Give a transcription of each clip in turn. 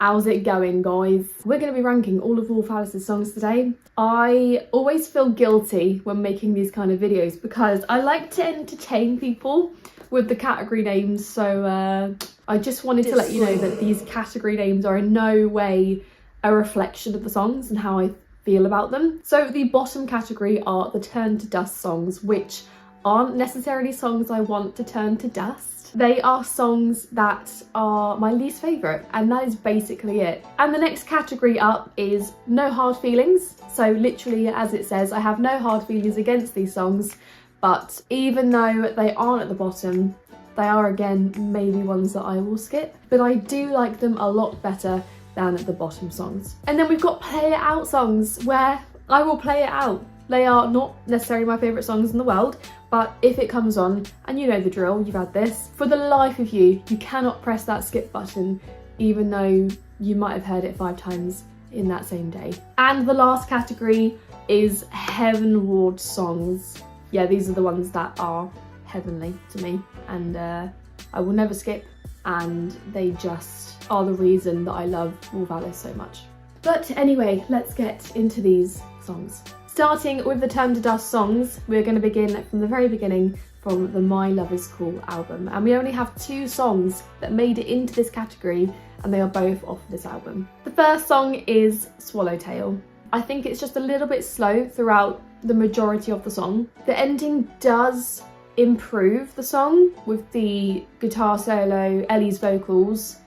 How's it going, guys? We're going to be ranking all of Wolf Alice's songs today. I always feel guilty when making these kind of videos because I like to entertain people with the category names, so I just wanted to let you know that these category names are in no way a reflection of the songs and how I feel about them. So the bottom category are the Turn to Dust songs, which aren't necessarily songs I want to turn to dust. They are songs that are my least favourite, and that is basically it. And the next category up is No Hard Feelings. So literally, as it says, I have no hard feelings against these songs, but even though they aren't at the bottom, they are again maybe ones that I will skip, but I do like them a lot better than at the bottom songs. And then we've got Play It Out songs, where I will play it out. They are not necessarily my favourite songs in the world, but if it comes on, and you know the drill, you've had this, for the life of you, you cannot press that skip button, even though you might have heard it 5 times in that same day. And the last category is Heavenward songs. Yeah, these are the ones that are heavenly to me, and I will never skip, and they just are the reason that I love Wolf Alice so much. But anyway, let's get into these songs. Starting with the Turn to Dust songs, we're going to begin from the very beginning from the My Love Is Cool album. And we only have 2 songs that made it into this category, and they are both off this album. The first song is Swallowtail. I think it's just a little bit slow throughout the majority of the song. The ending does improve the song with the guitar solo, Ellie's vocals,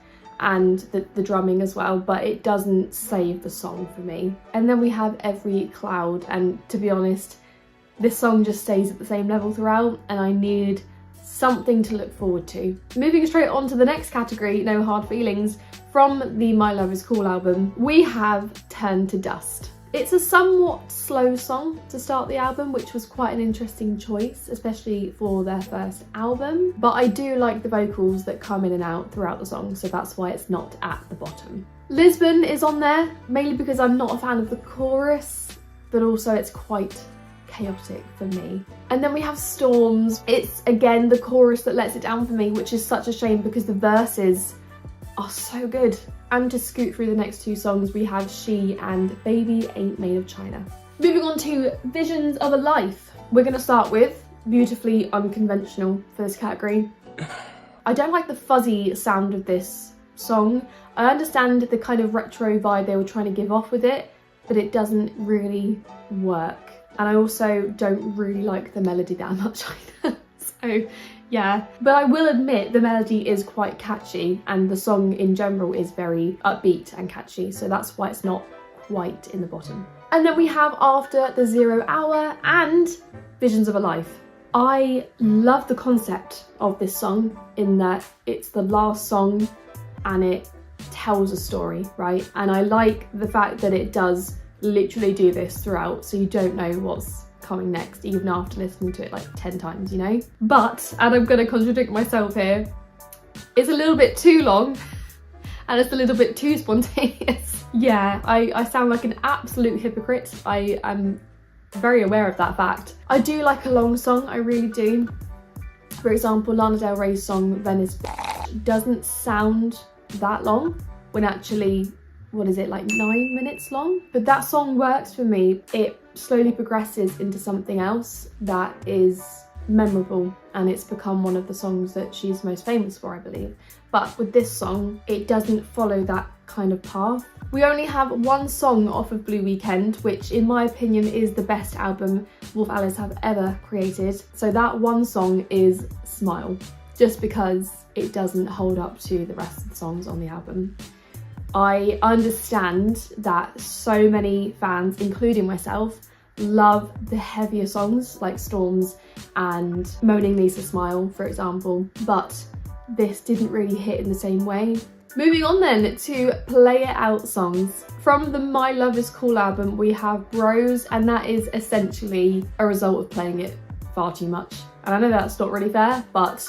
and the drumming as well, but it doesn't save the song for me. And then we have Every Cloud, and to be honest, this song just stays at the same level throughout, and I need something to look forward to. Moving straight on to the next category, No Hard Feelings, from the My Love Is Cool album, we have Turn to Dust. It's a somewhat slow song to start the album, which was quite an interesting choice, especially for their first album. But I do like the vocals that come in and out throughout the song, so that's why it's not at the bottom. Lisbon is on there, mainly because I'm not a fan of the chorus, but also it's quite chaotic for me. And then we have Storms. It's again the chorus that lets it down for me, which is such a shame because the verses are so good. And to scoot through the next 2 songs, we have She and Baby Ain't Made of China. Moving on to Visions of a Life. We're going to start with Beautifully Unconventional for this category. I don't like the fuzzy sound of this song. I understand the kind of retro vibe they were trying to give off with it, but it doesn't really work. And I also don't really like the melody that much either. So yeah, but I will admit the melody is quite catchy, and the song in general is very upbeat and catchy, so that's why it's not quite in the bottom. And then we have After the 0 Hour and Visions of a Life. I love the concept of this song in that it's the last song and it tells a story, right? And I like the fact that it does literally do this throughout, so you don't know what's coming next, even after listening to it like 10 times, you know? But, and I'm gonna contradict myself here, it's a little bit too long and it's a little bit too spontaneous. Yeah, I sound like an absolute hypocrite. I am very aware of that fact. I do like a long song, I really do. For example, Lana Del Rey's song Venice doesn't sound that long when actually, what is it, like 9 minutes long? But that song works for me. It slowly progresses into something else that is memorable, and it's become one of the songs that she's most famous for, I believe. But with this song, it doesn't follow that kind of path. We only have 1 song off of Blue Weekend, which in my opinion is the best album Wolf Alice have ever created. So that 1 song is Smile, just because it doesn't hold up to the rest of the songs on the album. I understand that so many fans, including myself, love the heavier songs like Storms and Moaning Lisa Smile, for example, but this didn't really hit in the same way. Moving on then to Play It Out songs. From the My Love Is Cool album, we have Bros, and that is essentially a result of playing it far too much. And I know that's not really fair, but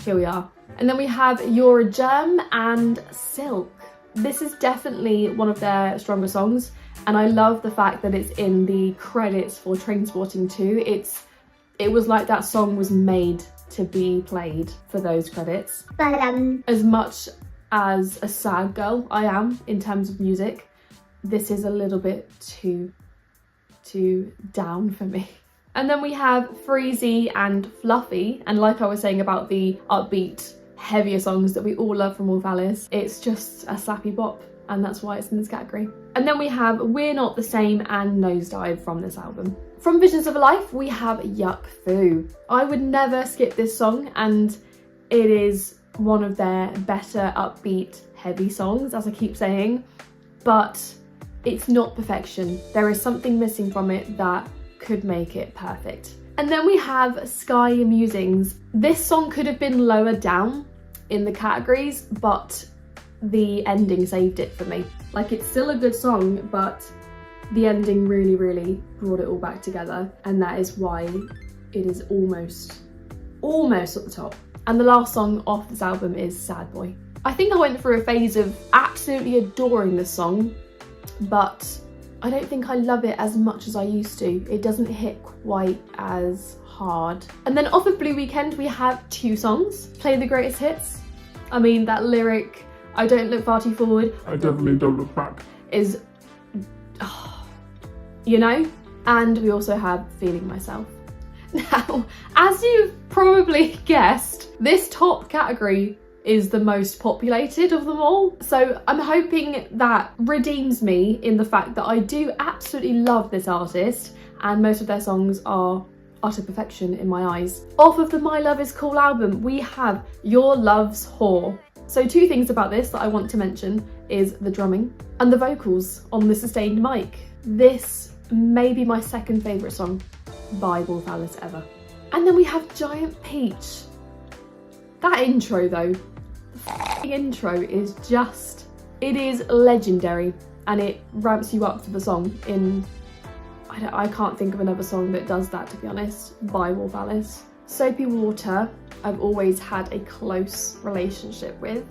here we are. And then we have You're a Germ and Silk. This is definitely one of their stronger songs, and I love the fact that it's in the credits for Trainspotting 2. It was like that song was made to be played for those credits. As much as a sad girl I am in terms of music, this is a little bit too down for me. And then we have Freezy and Fluffy, and like I was saying about the upbeat, heavier songs that we all love from Wolf Alice, it's just a slappy bop, and that's why it's in this category. And then we have We're Not the Same and Nosedive from this album. From Visions of a Life, we have Yuck Fu. I would never skip this song, and it is one of their better upbeat, heavy songs, as I keep saying, but it's not perfection. There is something missing from it that could make it perfect. And then we have Sky Musings. This song could have been lower down in the categories, but the ending saved it for me. Like, it's still a good song, but the ending really brought it all back together, and that is why it is almost at the top. And the last song off this album is Sad Boy. I think I went through a phase of absolutely adoring this song, but I don't think I love it as much as I used to. It doesn't hit quite as hard. And then off of Blue Weekend, we have two songs. Play the Greatest Hits. I mean, that lyric, I don't look far too forward, I definitely don't look back, is, you know? And we also have Feeling Myself. Now, as you've probably guessed, this top category is the most populated of them all. So I'm hoping that redeems me in the fact that I do absolutely love this artist, and most of their songs are utter perfection in my eyes. Off of the My Love Is Cool album, we have Your Love's Whore. So two things about this that I want to mention is the drumming and the vocals on the sustained mic. This may be my second favourite song by Wolf Alice ever. And then we have Giant Peach. That intro though, the intro is just, it is legendary, and it ramps you up to the song in, I can't think of another song that does that, to be honest, by Wolf Alice. Soapy Water, I've always had a close relationship with.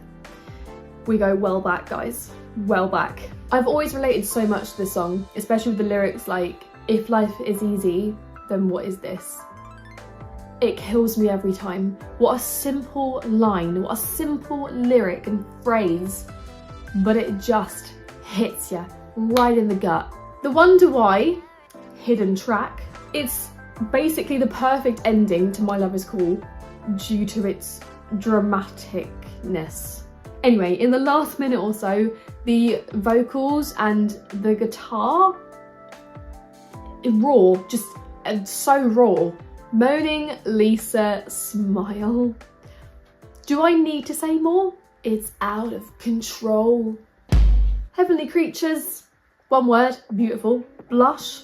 We go well back, guys, well back. I've always related so much to this song, especially with the lyrics like, if life is easy, then what is this? It kills me every time. What a simple line, what a simple lyric and phrase, but it just hits you right in the gut. The Wonder Why, hidden track, it's basically the perfect ending to My Love Is Cool due to its dramaticness. Anyway, in the last minute or so, the vocals and the guitar, raw, just so raw. Moaning Lisa Smile. Do I need to say more? It's out of control. Heavenly Creatures, one word, beautiful. Blush,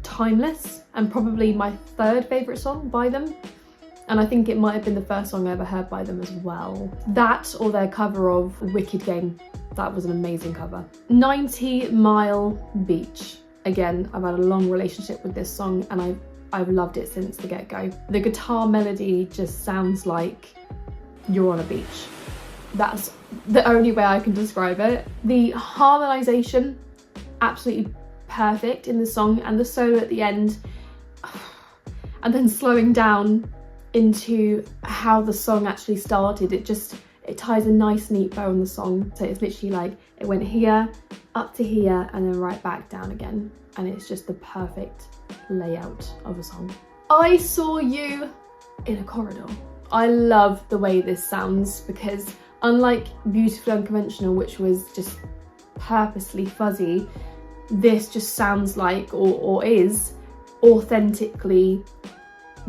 timeless, and probably my third favourite song by them. And I think it might have been the first song I ever heard by them as well. That or their cover of Wicked Game. That was an amazing cover. 90 Mile Beach. Again, I've had a long relationship with this song, and I've loved it since the get-go. The guitar melody just sounds like you're on a beach. That's the only way I can describe it. The harmonisation, absolutely perfect in the song, and the solo at the end, and then slowing down into how the song actually started. It ties a nice neat bow on the song. So it's literally like, it went here, up to here, and then right back down again. And it's just the perfect layout of a song. I Saw You in a Corridor. I love the way this sounds, because unlike Beautifully Unconventional, which was just purposely fuzzy, this just sounds like, or is, authentically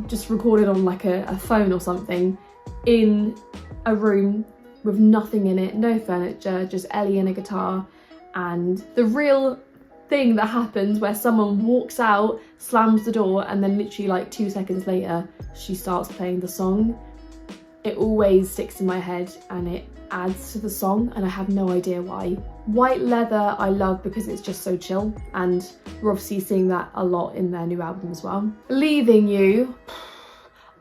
just recorded on like a phone or something in a room with nothing in it, no furniture, just Ellie and a guitar, and the real thing that happens where someone walks out, slams the door, and then literally like 2 seconds later she starts playing the song. It always sticks in my head and it adds to the song, and I have no idea why. White Leather I love because it's just so chill, and we're obviously seeing that a lot in their new album as well. Leaving You,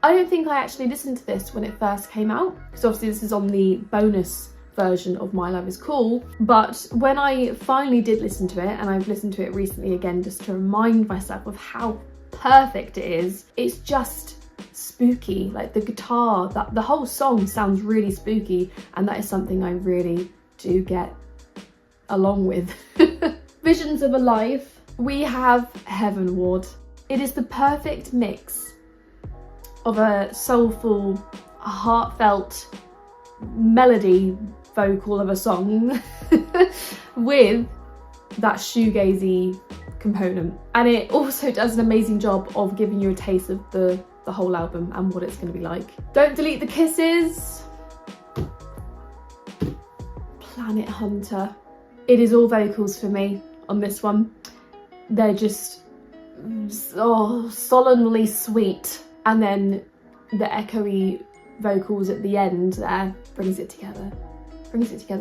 I don't think I actually listened to this when it first came out, because obviously this is on the bonus version of My Love Is Cool, but when I finally did listen to it, and I've listened to it recently again just to remind myself of how perfect it is, it's just spooky. Like the guitar, that the whole song sounds really spooky, and that is something I really do get along with. Visions of a Life, we have Heavenward. It is the perfect mix of a soulful, heartfelt melody vocal of a song with that shoegazy component, and it also does an amazing job of giving you a taste of the whole album and what it's going to be like. Don't Delete the Kisses, Planet Hunter. It is all vocals for me on this one. They're just solemnly sweet, and then the echoey vocals at the end there brings it together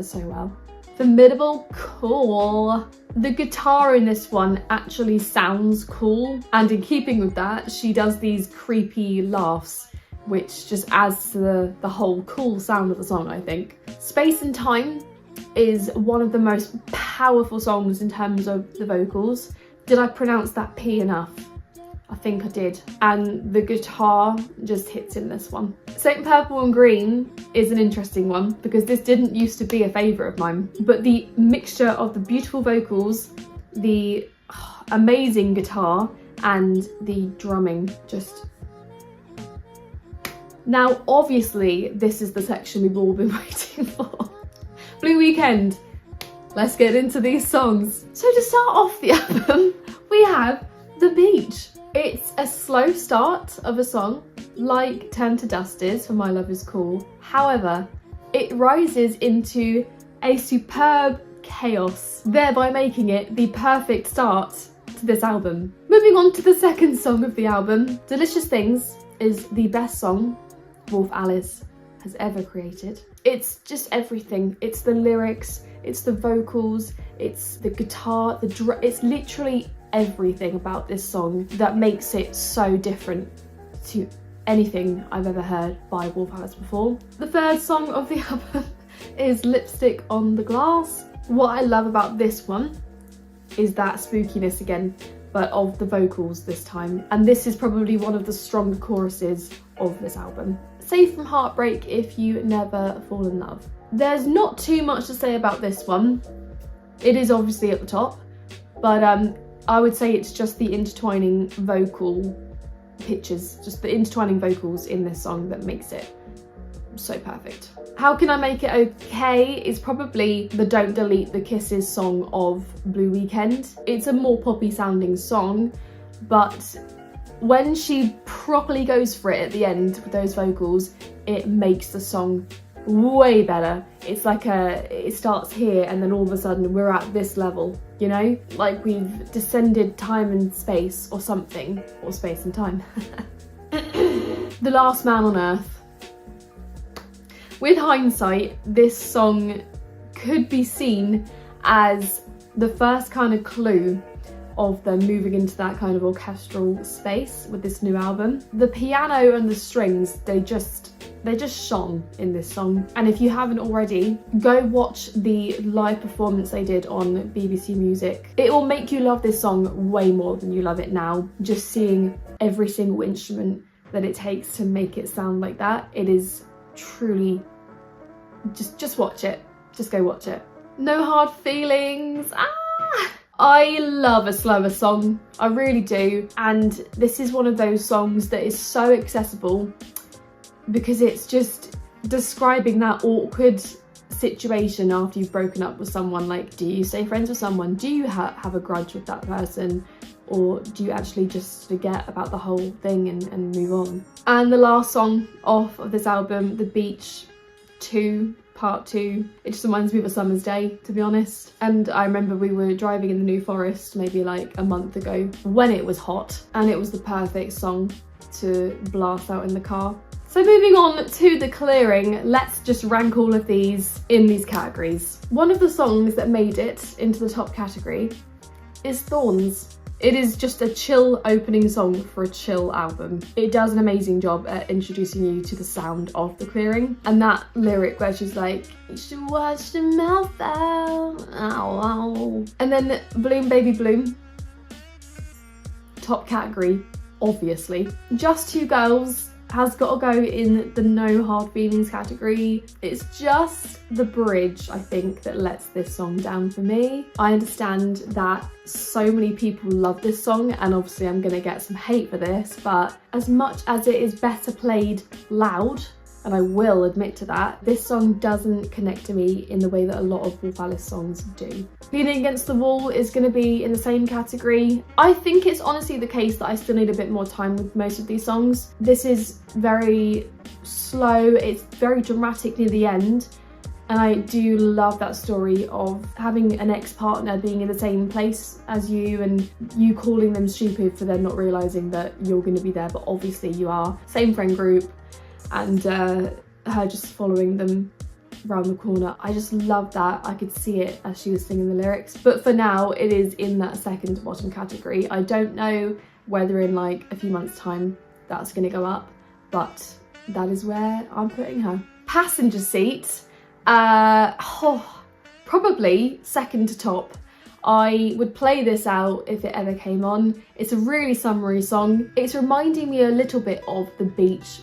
so well. Formidable, cool. The guitar in this one actually sounds cool, and in keeping with that, she does these creepy laughs, which just adds to the whole cool sound of the song, I think. Space and Time is one of the most powerful songs in terms of the vocals. Did I pronounce that P enough? I think I did. And the guitar just hits in this one. Saint Purple and Green is an interesting one because this didn't used to be a favourite of mine, but the mixture of the beautiful vocals, the amazing guitar, and the drumming just... Now, obviously, this is the section we've all been waiting for. Blue Weekend. Let's get into these songs. So to start off the album, we have The Beach. It's a slow start of a song, like Turn to Dust is for My Love Is Cool. However, it rises into a superb chaos, thereby making it the perfect start to this album. Moving on to the second song of the album, Delicious Things is the best song Wolf Alice has ever created. It's just everything. It's the lyrics, it's the vocals, it's the guitar, it's literally everything about this song that makes it so different to anything I've ever heard by Wolf Alice before. The third song of the album is Lipstick on the Glass. What I love about this one is that spookiness again, but of the vocals this time. And this is probably one of the stronger choruses of this album. Safe from Heartbreak, If You Never Fall in Love. There's not too much to say about this one. It is obviously at the top, but I would say it's just the intertwining vocal pitches, just the intertwining vocals in this song that makes it so perfect. How Can I Make It Okay is probably the Don't Delete the Kisses song of Blue Weekend. It's a more poppy sounding song, but when she properly goes for it at the end with those vocals, it makes the song way better. It's like it starts here and then all of a sudden we're at this level, you know? Like we've descended time and space or something, or space and time. The Last Man on Earth. With hindsight, this song could be seen as the first kind of clue of them moving into that kind of orchestral space with this new album. The piano and the strings, they just shone in this song. And if you haven't already, go watch the live performance they did on BBC Music. It will make you love this song way more than you love it now. Just seeing every single instrument that it takes to make it sound like that, it is truly, just watch it. Just go watch it. No Hard Feelings. I love a slower song, I really do. And this is one of those songs that is so accessible because it's just describing that awkward situation after you've broken up with someone. Like, do you stay friends with someone? Do you have a grudge with that person? Or do you actually just forget about the whole thing and move on? And the last song off of this album, The Beach 2, Part 2, it just reminds me of a summer's day, to be honest. And I remember we were driving in the New Forest maybe like a month ago when it was hot, and it was the perfect song to blast out in the car. So moving on to the clearing, let's just rank all of these in these categories. One of the songs that made it into the top category is Thorns. It is just a chill opening song for a chill album. It does an amazing job at introducing you to the sound of the clearing. And that lyric where she's like, you should watch the mouth out, ow, ow. And then Bloom Baby Bloom, top category, obviously. Just Two Girls has got to go in the no hard feelings category. It's just the bridge, I think, that lets this song down for me. I understand that so many people love this song, and obviously I'm gonna get some hate for this, but as much as it is better played loud, and I will admit to that, this song doesn't connect to me in the way that a lot of Wolf Alice songs do. Leaning Against the Wall is going to be in the same category. I think it's honestly the case that I still need a bit more time with most of these songs. This is very slow, it's very dramatic near the end, and I do love that story of having an ex-partner being in the same place as you and you calling them stupid for them not realising that you're going to be there, but obviously you are. Same friend group. And her just following them around the corner. I just love that. I could see it as she was singing the lyrics. But for now, it is in that second to bottom category. I don't know whether in like a few months' time that's going to go up, but that is where I'm putting her. Passenger Seat, probably second to top. I would play this out if it ever came on. It's a really summery song. It's reminding me a little bit of The Beach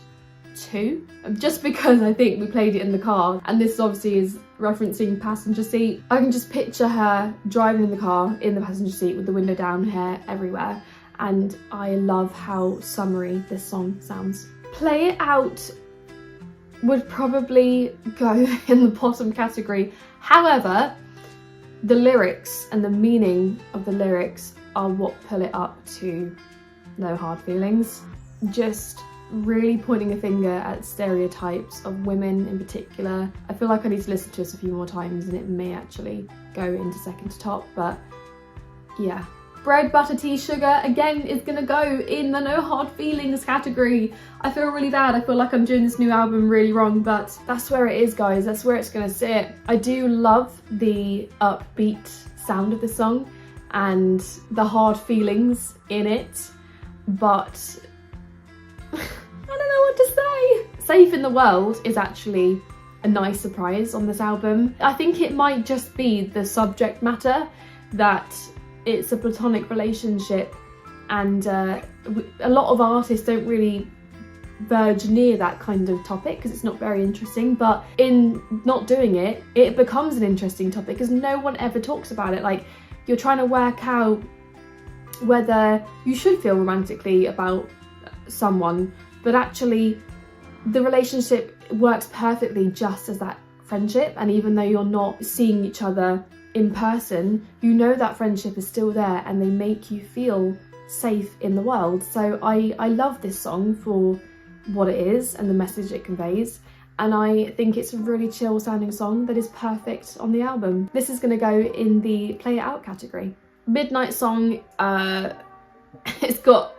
too, just because I think we played it in the car, and this obviously is referencing Passenger Seat. I can just picture her driving in the car in the passenger seat with the window down, hair everywhere, and I love how summery this song sounds. Play It Out would probably go in the bottom category. However, the lyrics and the meaning of the lyrics are what pull it up to No Hard Feelings. Just really pointing a finger at stereotypes of women in particular. I feel like I need to listen to this a few more times and it may actually go into second to top, but yeah. Bread, Butter, Tea, Sugar, again, is gonna go in the No Hard Feelings category. I feel really bad. I feel like I'm doing this new album really wrong, but that's where it is, guys. That's where it's gonna sit. I do love the upbeat sound of the song and the hard feelings in it, but I don't know what to say. Safe in the World is actually a nice surprise on this album. I think it might just be the subject matter, that it's a platonic relationship, and a lot of artists don't really verge near that kind of topic because it's not very interesting, but in not doing it, it becomes an interesting topic because no one ever talks about it. Like, you're trying to work out whether you should feel romantically about someone, but actually the relationship works perfectly just as that friendship, and even though you're not seeing each other in person, you know that friendship is still there and they make you feel safe in the world. So I love this song for what it is and the message it conveys, and I think it's a really chill sounding song that is perfect on the album. This is going to go in the Play It Out category. Midnight Song, it's got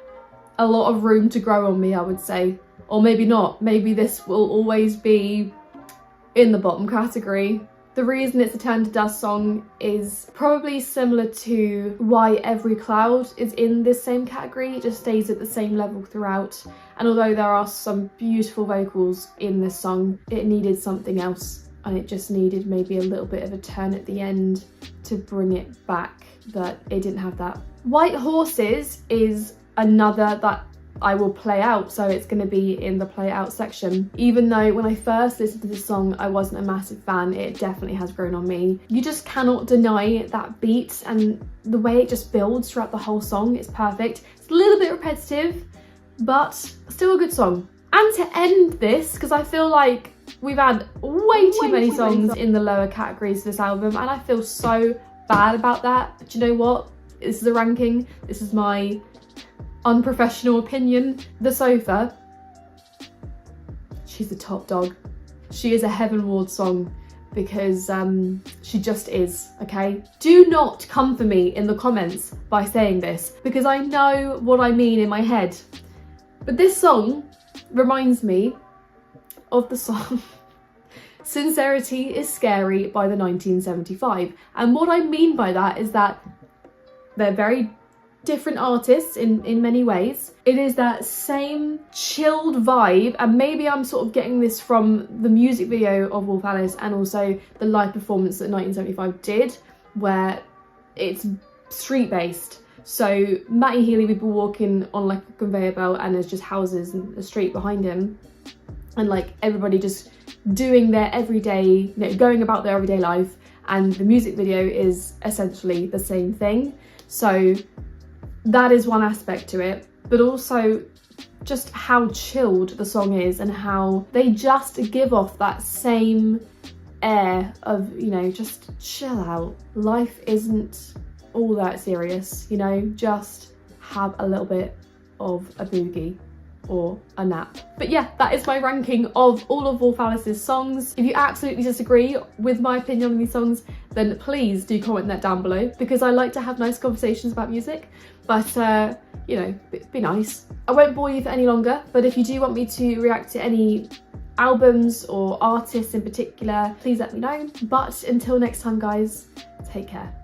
a lot of room to grow on me, I would say. Or maybe not. Maybe this will always be in the bottom category. The reason it's a Turn to Dust song is probably similar to why Every Cloud is in this same category. It just stays at the same level throughout. And although there are some beautiful vocals in this song, it needed something else. And it just needed maybe a little bit of a turn at the end to bring it back, but it didn't have that. White Horses is another that I will play out, so it's going to be in the play out section. Even though when I first listened to this song I wasn't a massive fan, it definitely has grown on me. You just cannot deny that beat, and the way it just builds throughout the whole song is perfect. It's a little bit repetitive, but still a good song. And to end this, because I feel like we've had way too many songs in the lower categories of this album, and I feel so bad about that. But you know what? This is a ranking. This is my unprofessional opinion. The Sofa, she's the top dog. She is a Heavenward song because she just is, okay? Do not come for me in the comments by saying this, because I know what I mean in my head. But this song reminds me of the song Sincerity is Scary by the 1975. And what I mean by that is that they're very different artists in many ways. It is that same chilled vibe, and maybe I'm sort of getting this from the music video of Wolf Alice and also the live performance that 1975 did, where it's street based. So Matty Healy would be walking on like a conveyor belt and there's just houses and the street behind him, and like everybody just doing their everyday, you know, going about their everyday life, and the music video is essentially the same thing. So that is one aspect to it, but also just how chilled the song is and how they just give off that same air of, you know, just chill out. Life isn't all that serious, you know, just have a little bit of a boogie or a nap. But yeah, that is my ranking of all of Wolf Alice's songs. If you absolutely disagree with my opinion on these songs, then please do comment that down below, because I like to have nice conversations about music, but you know, be nice. I won't bore you for any longer, but if you do want me to react to any albums or artists in particular, please let me know. But until next time guys, take care.